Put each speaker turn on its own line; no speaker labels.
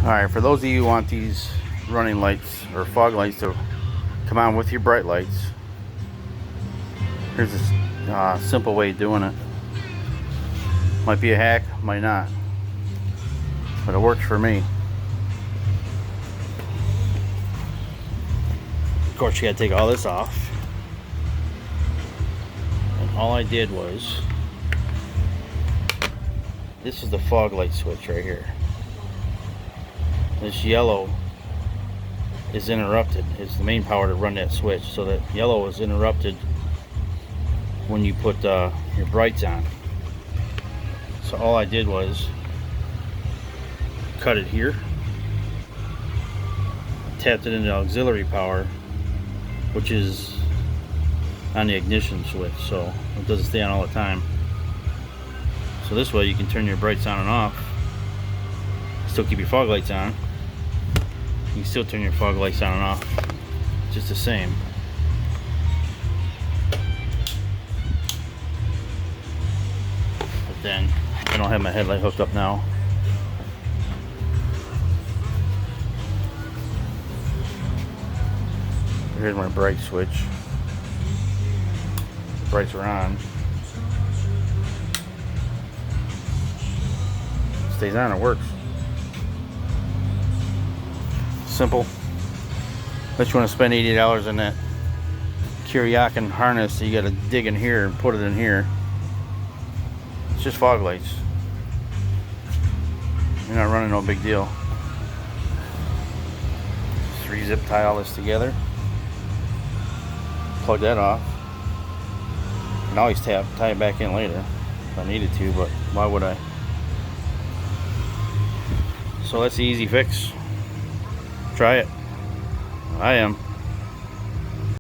Alright, for those of you who want these running lights or fog lights to come on with your bright lights, here's a simple way of doing it. Might be a hack, might not, but it works for me. Of course, you gotta take all this off. And all I did was, this is the fog light switch right here. This yellow is interrupted. It's the main power to run that switch. So that yellow is interrupted when you put your brights on. So all I did was cut it here, tapped it into auxiliary power, which is on the ignition switch, so it doesn't stay on all the time. So this way you can turn your brights on and off, still keep your fog lights on. You can still turn your fog lights on and off just the same. But then I don't have my headlight hooked up now. Here's my bright switch. The brights are on. Stays on, it works. Simple. Unless you want to spend $80 on that Kiriakin harness, so you got to dig in here and put it in here. It's just fog lights. You're not running no big deal. Just re-zip tie all this together. Plug that off. I can always tie it back in later if I needed to, but why would I? So that's the easy fix. Try it. I am.